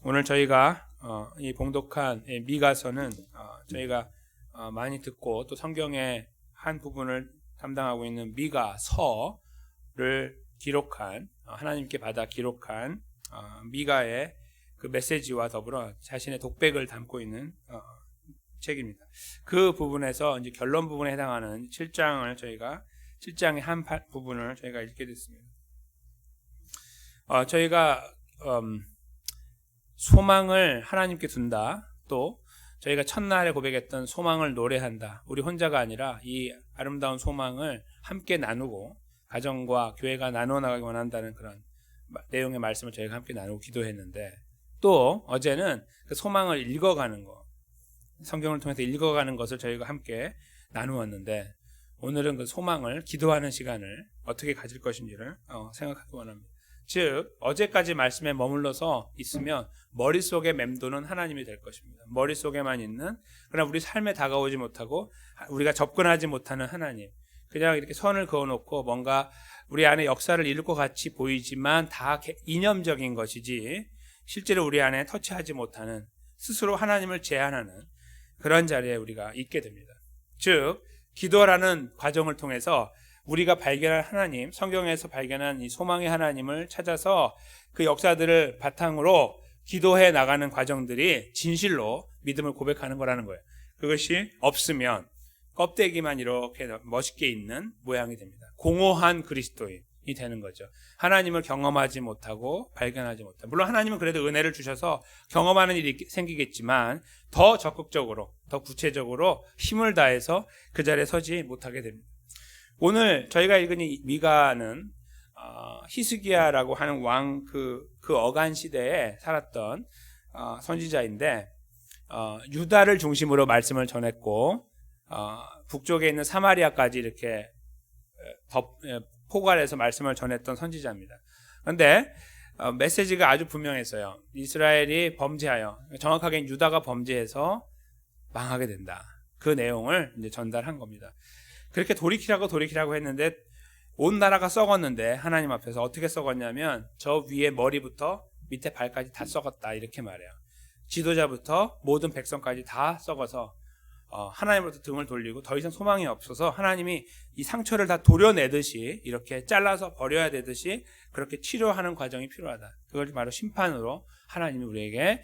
오늘 저희가 이 봉독한 미가서는 저희가 많이 듣고 또 성경의 한 부분을 담당하고 있는 미가서를 기록한 하나님께 받아 기록한 미가의 그 메시지와 더불어 자신의 독백을 담고 있는 책입니다. 그 부분에서 이제 결론 부분에 해당하는 7장의 한 부분을 저희가 읽게 됐습니다. 저희가 소망을 하나님께 둔다. 또 저희가 첫날에 고백했던 소망을 노래한다. 우리 혼자가 아니라 이 아름다운 소망을 함께 나누고 가정과 교회가 나누어 나가기 원한다는 그런 내용의 말씀을 저희가 함께 나누고 기도했는데, 또 어제는 그 소망을 읽어가는 것, 성경을 통해서 읽어가는 것을 저희가 함께 나누었는데, 오늘은 그 소망을 기도하는 시간을 어떻게 가질 것인지를 생각하기 원합니다. 즉 어제까지 말씀에 머물러서 있으면 머릿속에 맴도는 하나님이 될 것입니다. 머릿속에만 있는, 그러나 우리 삶에 다가오지 못하고 우리가 접근하지 못하는 하나님, 그냥 이렇게 선을 그어놓고 뭔가 우리 안에 역사를 이룰 것 같이 보이지만 다 이념적인 것이지 실제로 우리 안에 터치하지 못하는, 스스로 하나님을 제한하는 그런 자리에 우리가 있게 됩니다. 즉 기도라는 과정을 통해서 우리가 발견한 하나님, 성경에서 발견한 이 소망의 하나님을 찾아서 그 역사들을 바탕으로 기도해 나가는 과정들이 진실로 믿음을 고백하는 거라는 거예요. 그것이 없으면 껍데기만 이렇게 멋있게 있는 모양이 됩니다. 공허한 그리스도인이 되는 거죠. 하나님을 경험하지 못하고 발견하지 못하고, 물론 하나님은 그래도 은혜를 주셔서 경험하는 일이 생기겠지만 더 적극적으로, 더 구체적으로 힘을 다해서 그 자리에 서지 못하게 됩니다. 오늘 저희가 읽은 이 미가는 히스기야라고 하는 왕, 그 어간 시대에 살았던 선지자인데, 유다를 중심으로 말씀을 전했고 북쪽에 있는 사마리아까지 이렇게 포괄해서 말씀을 전했던 선지자입니다. 그런데 메시지가 아주 분명했어요. 이스라엘이 범죄하여, 정확하게 유다가 범죄해서 망하게 된다. 그 내용을 이제 전달한 겁니다. 그렇게 돌이키라고 했는데 온 나라가 썩었는데 하나님 앞에서 어떻게 썩었냐면 저 위에 머리부터 밑에 발까지 다 썩었다, 이렇게 말해요. 지도자부터 모든 백성까지 다 썩어서 하나님으로부터 등을 돌리고 더 이상 소망이 없어서 하나님이 이 상처를 다 도려내듯이, 이렇게 잘라서 버려야 되듯이 그렇게 치료하는 과정이 필요하다. 그걸 바로 심판으로 하나님이 우리에게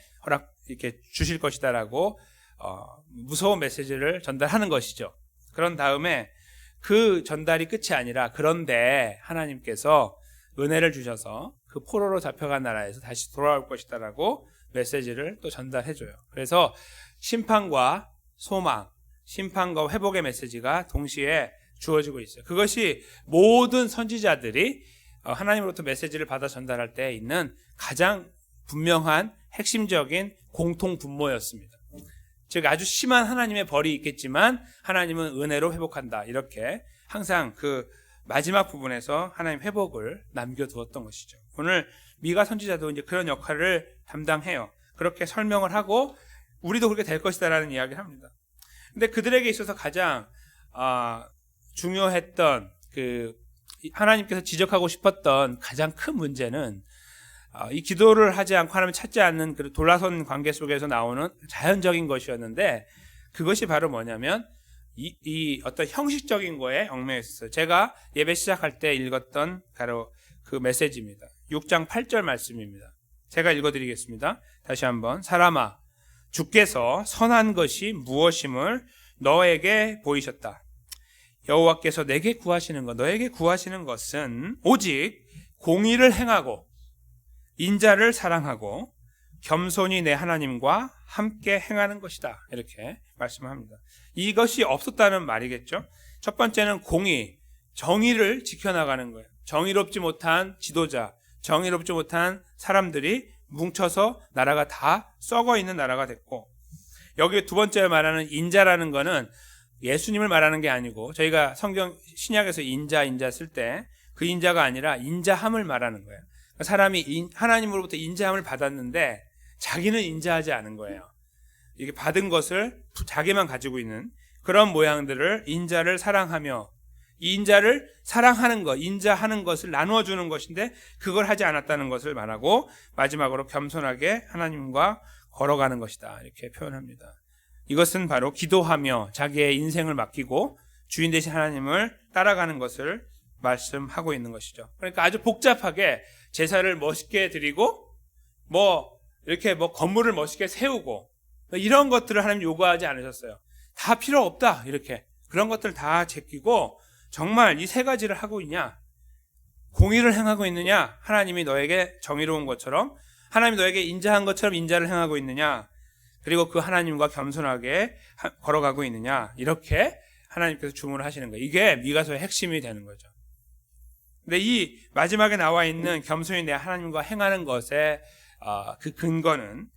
이렇게 주실 것이다라고 무서운 메시지를 전달하는 것이죠. 그런 다음에 그 전달이 끝이 아니라, 그런데 하나님께서 은혜를 주셔서 그 포로로 잡혀간 나라에서 다시 돌아올 것이다라고 메시지를 또 전달해줘요. 그래서 심판과 소망, 심판과 회복의 메시지가 동시에 주어지고 있어요. 그것이 모든 선지자들이 하나님으로부터 메시지를 받아 전달할 때 있는 가장 분명한 핵심적인 공통 분모였습니다. 즉 아주 심한 하나님의 벌이 있겠지만 하나님은 은혜로 회복한다, 이렇게 항상 그 마지막 부분에서 하나님 회복을 남겨두었던 것이죠. 오늘 미가 선지자도 이제 그런 역할을 담당해요. 그렇게 설명을 하고 우리도 그렇게 될 것이다라는 이야기를 합니다. 근데 그들에게 있어서 가장 중요했던, 그 하나님께서 지적하고 싶었던 가장 큰 문제는 이 기도를 하지 않고 하나님을 찾지 않는 그 돌아선 관계 속에서 나오는 자연적인 것이었는데, 그것이 바로 뭐냐면 이 어떤 형식적인 거에 얽매여 있었어요. 제가 예배 시작할 때 읽었던 바로 그 메시지입니다. 6장 8절 말씀입니다. 제가 읽어드리겠습니다. 다시 한번. 사람아, 주께서 선한 것이 무엇임을 너에게 보이셨다. 여호와께서 너에게 구하시는 것은 오직 공의를 행하고 인자를 사랑하고 겸손히 내 하나님과 함께 행하는 것이다, 이렇게 말씀합니다. 이것이 없었다는 말이겠죠. 첫 번째는 공의, 정의를 지켜나가는 거예요. 정의롭지 못한 지도자, 정의롭지 못한 사람들이 뭉쳐서 나라가 다 썩어 있는 나라가 됐고, 여기 두 번째 말하는 인자라는 거는 예수님을 말하는 게 아니고, 저희가 성경 신약에서 인자 쓸 때 그 인자가 아니라 인자함을 말하는 거예요. 사람이 하나님으로부터 인자함을 받았는데 자기는 인자하지 않은 거예요. 이게 받은 것을 자기만 가지고 있는 그런 모양들을, 인자를 사랑하며 이 인자를 사랑하는 것, 인자하는 것을 나누어 주는 것인데 그걸 하지 않았다는 것을 말하고 마지막으로 겸손하게 하나님과 걸어가는 것이다. 이렇게 표현합니다. 이것은 바로 기도하며 자기의 인생을 맡기고 주인 되신 하나님을 따라가는 것을 말씀하고 있는 것이죠. 그러니까 아주 복잡하게 제사를 멋있게 드리고 이렇게 건물을 멋있게 세우고 이런 것들을 하나님 요구하지 않으셨어요. 다 필요 없다. 이렇게 그런 것들 다 제끼고 정말 이 세 가지를 하고 있냐? 공의를 행하고 있느냐? 하나님이 너에게 정의로운 것처럼, 하나님이 너에게 인자한 것처럼 인자를 행하고 있느냐? 그리고 그 하나님과 겸손하게 걸어가고 있느냐? 이렇게 하나님께서 주문을 하시는 거예요. 이게 미가서의 핵심이 되는 거죠. 근데 이 마지막에 나와 있는 겸손히 내 하나님과 행하는 것의 그 근거는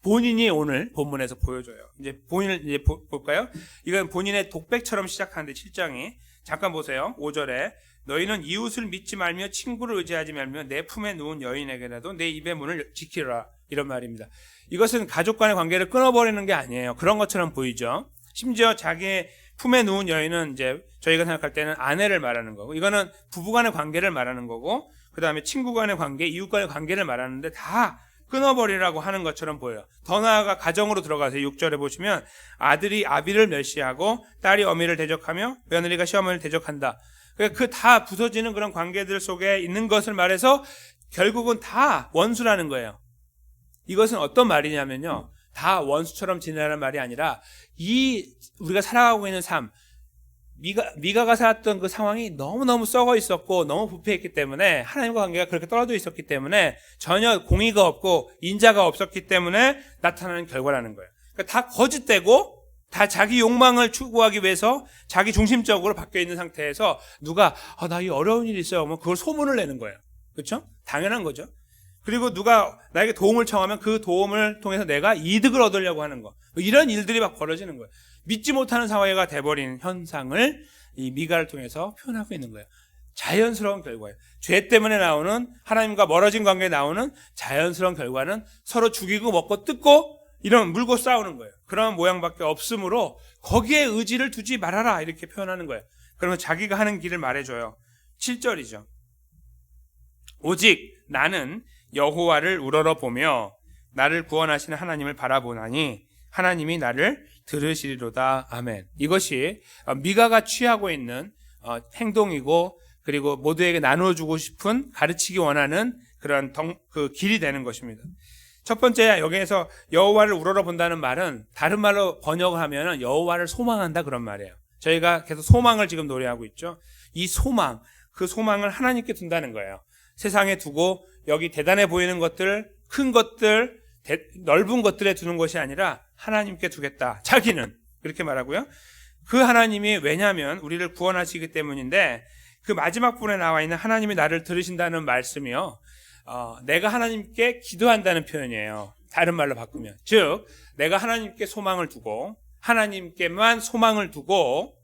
본인이 오늘 본문에서 보여줘요. 이제 본인을 볼까요? 이건 본인의 독백처럼 시작하는데 7장이 잠깐 보세요. 5절에 너희는 이웃을 믿지 말며 친구를 의지하지 말며 내 품에 누운 여인에게라도 내 입의 문을 지키라. 이런 말입니다. 이것은 가족 간의 관계를 끊어버리는 게 아니에요. 그런 것처럼 보이죠. 심지어 자기의 품에 누운 여인은 이제 저희가 생각할 때는 아내를 말하는 거고, 이거는 부부 간의 관계를 말하는 거고, 그 다음에 친구 간의 관계, 이웃 간의 관계를 말하는데 다 끊어버리라고 하는 것처럼 보여요. 더 나아가 가정으로 들어가세요. 6절에 보시면 아들이 아비를 멸시하고 딸이 어미를 대적하며 며느리가 시어머니를 대적한다. 그 다 부서지는 그런 관계들 속에 있는 것을 말해서 결국은 다 원수라는 거예요. 이것은 어떤 말이냐면요, 다 원수처럼 지내라는 말이 아니라 우리가 살아가고 있는 삶, 미가가 살았던 그 상황이 너무너무 썩어 있었고 너무 부패했기 때문에, 하나님과 관계가 그렇게 떨어져 있었기 때문에 전혀 공의가 없고 인자가 없었기 때문에 나타나는 결과라는 거예요. 그러니까 다 거짓되고 다 자기 욕망을 추구하기 위해서 자기 중심적으로 바뀌어 있는 상태에서 누가 나 이 어려운 일이 있어요. 그걸 소문을 내는 거예요. 그렇죠? 당연한 거죠. 그리고 누가 나에게 도움을 청하면 그 도움을 통해서 내가 이득을 얻으려고 하는 거, 이런 일들이 막 벌어지는 거예요. 믿지 못하는 사회가 돼버리는 현상을 이 미가를 통해서 표현하고 있는 거예요. 자연스러운 결과예요. 죄 때문에 나오는, 하나님과 멀어진 관계에 나오는 자연스러운 결과는 서로 죽이고 먹고 뜯고 이런 물고 싸우는 거예요. 그런 모양밖에 없으므로 거기에 의지를 두지 말아라, 이렇게 표현하는 거예요. 그러면 자기가 하는 길을 말해줘요. 7절이죠. 오직 나는 여호와를 우러러보며 나를 구원하시는 하나님을 바라보나니 하나님이 나를 들으시리로다. 아멘. 이것이 미가가 취하고 있는 행동이고, 그리고 모두에게 나눠주고 싶은, 가르치기 원하는 그런 그 길이 되는 것입니다. 첫 번째, 여기에서 여호와를 우러러본다는 말은 다른 말로 번역을 하면 여호와를 소망한다, 그런 말이에요. 저희가 계속 소망을 지금 노래하고 있죠. 이 소망, 그 소망을 하나님께 둔다는 거예요. 세상에 두고 여기 대단해 보이는 것들, 큰 것들, 넓은 것들에 두는 것이 아니라 하나님께 두겠다. 자기는 그렇게 말하고요. 그 하나님이, 왜냐하면 우리를 구원하시기 때문인데, 그 마지막 부분에 나와 있는 하나님이 나를 들으신다는 말씀이요, 내가 하나님께 기도한다는 표현이에요. 다른 말로 바꾸면, 즉 내가 하나님께 소망을 두고, 하나님께만 소망을 두고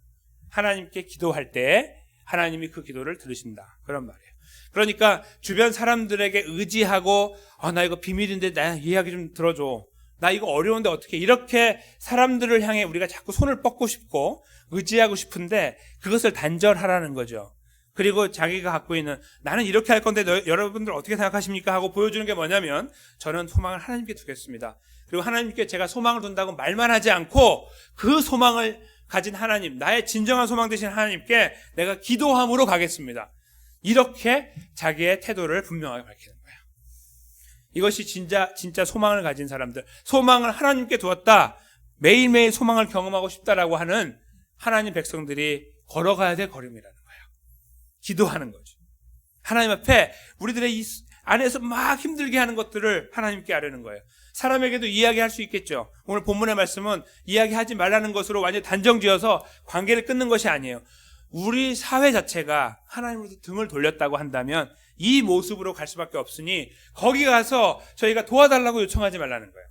하나님께 기도할 때 하나님이 그 기도를 들으신다, 그런 말이에요. 그러니까 주변 사람들에게 의지하고 나 이거 비밀인데 나 이야기 좀 들어줘, 나 이거 어려운데 어떻게, 이렇게 사람들을 향해 우리가 자꾸 손을 뻗고 싶고 의지하고 싶은데 그것을 단절하라는 거죠. 그리고 자기가 갖고 있는, 나는 이렇게 할 건데 여러분들 어떻게 생각하십니까? 하고 보여주는 게 뭐냐면, 저는 소망을 하나님께 두겠습니다. 그리고 하나님께 제가 소망을 둔다고 말만 하지 않고 그 소망을 가진 하나님, 나의 진정한 소망 되신 하나님께 내가 기도함으로 가겠습니다. 이렇게 자기의 태도를 분명하게 밝히는 거예요. 이것이 진짜 소망을 가진 사람들, 소망을 하나님께 두었다, 매일매일 소망을 경험하고 싶다라고 하는 하나님 백성들이 걸어가야 될 걸음이라는 거예요. 기도하는 거죠. 하나님 앞에 우리들의 이 안에서 막 힘들게 하는 것들을 하나님께 아뢰는 거예요. 사람에게도 이야기할 수 있겠죠. 오늘 본문의 말씀은 이야기하지 말라는 것으로 완전히 단정지어서 관계를 끊는 것이 아니에요. 우리 사회 자체가 하나님으로부터 등을 돌렸다고 한다면 이 모습으로 갈 수밖에 없으니 거기 가서 저희가 도와달라고 요청하지 말라는 거예요.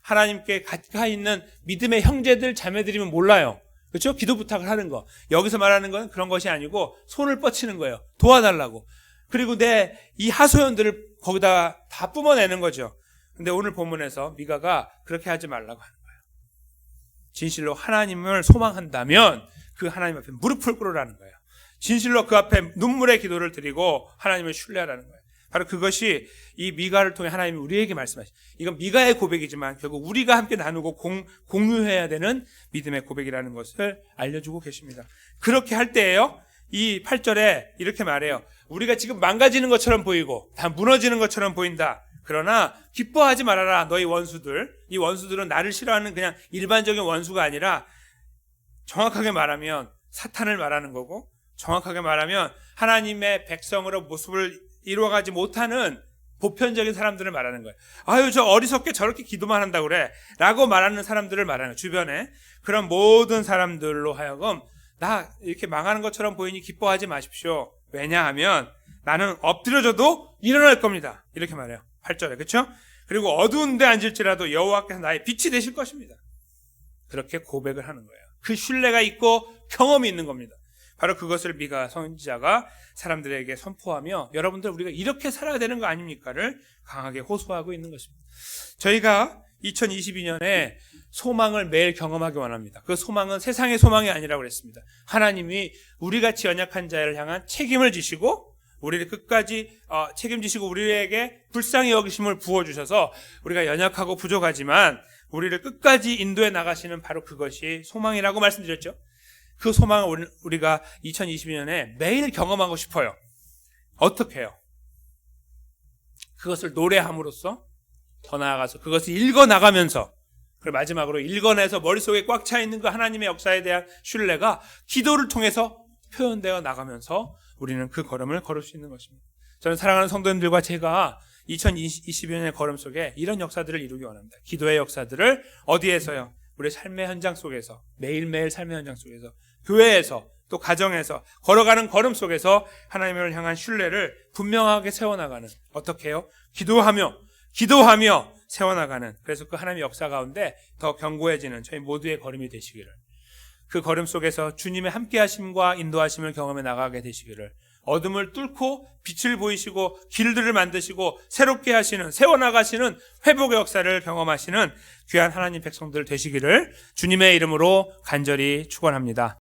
하나님께 가까이 있는 믿음의 형제들, 자매들이면 몰라요. 그렇죠? 기도 부탁을 하는 거. 여기서 말하는 건 그런 것이 아니고 손을 뻗치는 거예요. 도와달라고. 그리고 내 이 하소연들을 거기다 다 뿜어내는 거죠. 근데 오늘 본문에서 미가가 그렇게 하지 말라고 하는 거예요. 진실로 하나님을 소망한다면 그 하나님 앞에 무릎을 꿇으라는 거예요. 진실로 그 앞에 눈물의 기도를 드리고 하나님을 신뢰하라는 거예요. 바로 그것이 이 미가를 통해 하나님이 우리에게 말씀하신, 이건 미가의 고백이지만 결국 우리가 함께 나누고 공유해야 되는 믿음의 고백이라는 것을 알려주고 계십니다. 그렇게 할 때에요, 이 8절에 이렇게 말해요. 우리가 지금 망가지는 것처럼 보이고 다 무너지는 것처럼 보인다. 그러나 기뻐하지 말아라, 너희 원수들. 이 원수들은 나를 싫어하는 그냥 일반적인 원수가 아니라 정확하게 말하면 사탄을 말하는 거고, 정확하게 말하면 하나님의 백성으로 모습을 이루어가지 못하는 보편적인 사람들을 말하는 거예요. 아유, 저 어리석게 저렇게 기도만 한다고 그래 라고 말하는 사람들을 말하는 거예요. 주변에 그런 모든 사람들로 하여금 나 이렇게 망하는 것처럼 보이니 기뻐하지 마십시오. 왜냐하면 나는 엎드려져도 일어날 겁니다. 이렇게 말해요. 8절에. 그렇죠? 그리고 어두운 데 앉을지라도 여호와께서 나의 빛이 되실 것입니다. 그렇게 고백을 하는 거예요. 그 신뢰가 있고 경험이 있는 겁니다. 바로 그것을 미가 선지자가 사람들에게 선포하며 여러분들 우리가 이렇게 살아야 되는 거 아닙니까를 강하게 호소하고 있는 것입니다. 저희가 2022년에 소망을 매일 경험하기 원합니다. 그 소망은 세상의 소망이 아니라고 그랬습니다. 하나님이 우리같이 연약한 자를 향한 책임을 지시고 우리를 끝까지 책임지시고 우리에게 불쌍히 여기심을 부어주셔서 우리가 연약하고 부족하지만 우리를 끝까지 인도해 나가시는 바로 그것이 소망이라고 말씀드렸죠. 그 소망을 우리가 2022년에 매일 경험하고 싶어요. 어떻게 해요? 그것을 노래함으로써 더 나아가서 그것을 읽어나가면서, 그리고 마지막으로 읽어내서 머릿속에 꽉 차 있는 그 하나님의 역사에 대한 신뢰가 기도를 통해서 표현되어 나가면서 우리는 그 걸음을 걸을 수 있는 것입니다. 저는 사랑하는 성도님들과 제가 2022년의 걸음 속에 이런 역사들을 이루기 원합니다. 기도의 역사들을 어디에서요? 우리 삶의 현장 속에서, 매일매일 삶의 현장 속에서, 교회에서, 또 가정에서 걸어가는 걸음 속에서 하나님을 향한 신뢰를 분명하게 세워나가는, 어떻게 해요? 기도하며 세워나가는, 그래서 그 하나님의 역사 가운데 더 견고해지는 저희 모두의 걸음이 되시기를, 그 걸음 속에서 주님의 함께하심과 인도하심을 경험해 나가게 되시기를, 어둠을 뚫고 빛을 보이시고 길들을 만드시고 새롭게 하시는, 세워나가시는 회복의 역사를 경험하시는 귀한 하나님 백성들 되시기를 주님의 이름으로 간절히 축원합니다.